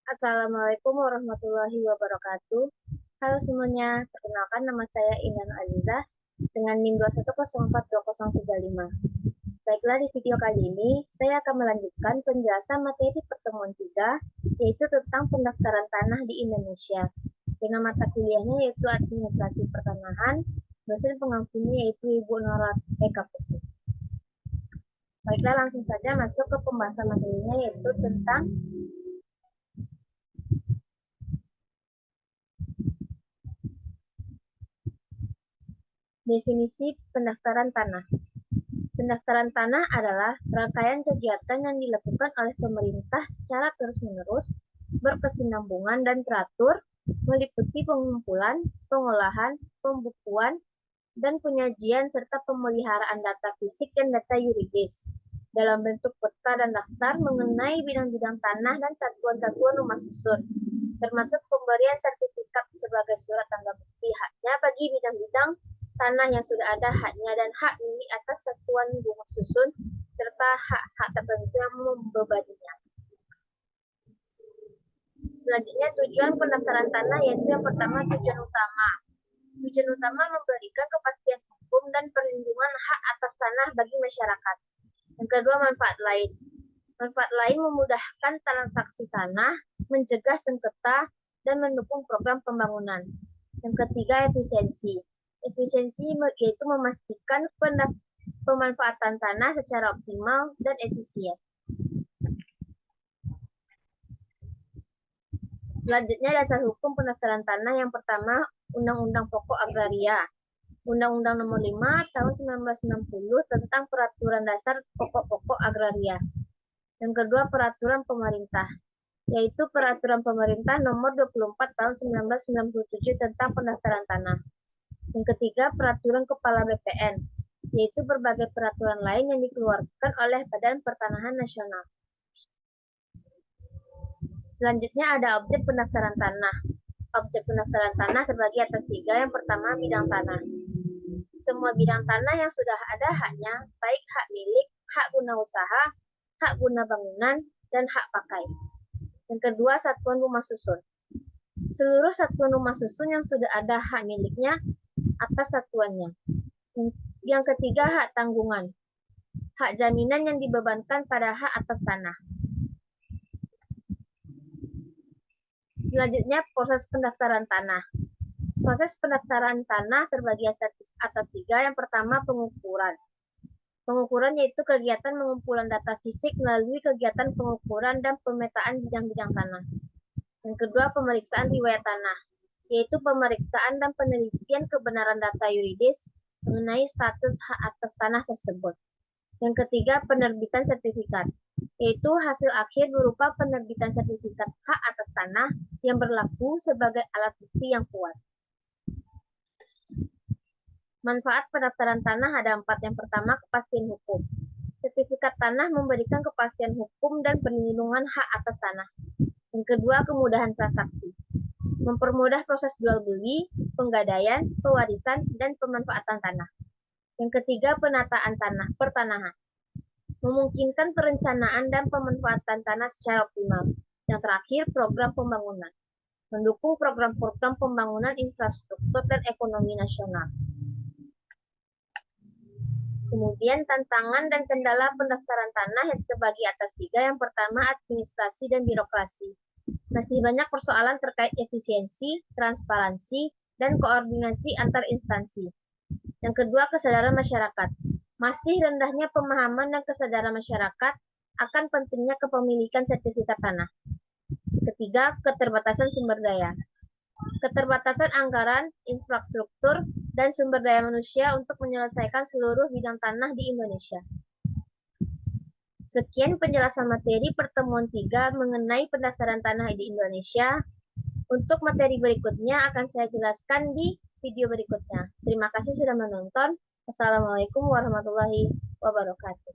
Assalamualaikum warahmatullahi wabarakatuh. Halo semuanya, perkenalkan nama saya Indah Aliza dengan NIM 2104235. Baiklah, di video kali ini saya akan melanjutkan penjelasan materi pertemuan 3, yaitu tentang pendaftaran tanah di Indonesia. Dengan mata kuliahnya yaitu Administrasi Pertanahan, dosen pengampunya yaitu Ibu Nora Eka Putri. Baiklah, langsung saja masuk ke pembahasan materinya, yaitu tentang definisi pendaftaran tanah. Pendaftaran tanah adalah rangkaian kegiatan yang dilakukan oleh pemerintah secara terus-menerus, berkesinambungan dan teratur, meliputi pengumpulan, pengolahan, pembukuan, dan penyajian serta pemeliharaan data fisik dan data yuridis dalam bentuk peta dan daftar mengenai bidang-bidang tanah dan satuan-satuan rumah susun, termasuk pemberian sertifikat sebagai surat tanda bukti haknya bagi bidang-bidang tanah yang sudah ada haknya dan hak milik atas satuan rumah susun serta hak-hak tertentu yang membebaninya. Selanjutnya, tujuan pendaftaran tanah yaitu yang pertama tujuan utama. Tujuan utama memberikan kepastian hukum dan perlindungan hak atas tanah bagi masyarakat. Yang kedua, manfaat lain. Manfaat lain memudahkan transaksi tanah, mencegah sengketa, dan mendukung program pembangunan. Yang ketiga, efisiensi. Efisiensi yaitu memastikan pemanfaatan tanah secara optimal dan efisien. Selanjutnya, dasar hukum pendaftaran tanah. Yang pertama, Undang-Undang Pokok Agraria. Undang-Undang Nomor 5 Tahun 1960 tentang Peraturan Dasar Pokok-Pokok Agraria. Yang kedua, Peraturan Pemerintah, yaitu Peraturan Pemerintah Nomor 24 Tahun 1997 tentang pendaftaran tanah. Yang ketiga, Peraturan Kepala BPN, yaitu berbagai peraturan lain yang dikeluarkan oleh Badan Pertanahan Nasional. Selanjutnya ada objek pendaftaran tanah. Objek pendaftaran tanah terbagi atas 3. Yang pertama, bidang tanah. Semua bidang tanah yang sudah ada haknya, baik hak milik, hak guna usaha, hak guna bangunan, dan hak pakai. Yang kedua, satuan rumah susun. Seluruh satuan rumah susun yang sudah ada hak miliknya atas satuannya. Yang ketiga, hak tanggungan. Hak jaminan yang dibebankan pada hak atas tanah. Selanjutnya, proses pendaftaran tanah. Proses pendaftaran tanah terbagi atas 3. Yang pertama, pengukuran. Pengukuran yaitu kegiatan pengumpulan data fisik melalui kegiatan pengukuran dan pemetaan bidang-bidang tanah. Yang kedua, pemeriksaan riwayat tanah, yaitu pemeriksaan dan penelitian kebenaran data yuridis mengenai status hak atas tanah tersebut. Yang ketiga, penerbitan sertifikat, yaitu hasil akhir berupa penerbitan sertifikat hak atas tanah yang berlaku sebagai alat bukti yang kuat. Manfaat pendaftaran tanah ada 4. Yang pertama, kepastian hukum. Sertifikat tanah memberikan kepastian hukum dan perlindungan hak atas tanah. Yang kedua, kemudahan transaksi. Mempermudah proses jual beli, penggadaian, pewarisan, dan pemanfaatan tanah. Yang ketiga, penataan tanah, pertanahan. Memungkinkan perencanaan dan pemanfaatan tanah secara optimal. Yang terakhir, program pembangunan. Mendukung program-program pembangunan infrastruktur dan ekonomi nasional. Kemudian, tantangan dan kendala pendaftaran tanah yang terbagi atas 3. Yang pertama, administrasi dan birokrasi. Masih banyak persoalan terkait efisiensi, transparansi, dan koordinasi antar instansi. Yang kedua, kesadaran masyarakat. Masih rendahnya pemahaman dan kesadaran masyarakat akan pentingnya kepemilikan sertifikat tanah. Ketiga, keterbatasan sumber daya. Keterbatasan anggaran, infrastruktur, dan sumber daya manusia untuk menyelesaikan seluruh bidang tanah di Indonesia. Sekian penjelasan materi pertemuan 3 mengenai pendaftaran tanah di Indonesia. Untuk materi berikutnya akan saya jelaskan di video berikutnya. Terima kasih sudah menonton. Wassalamualaikum warahmatullahi wabarakatuh.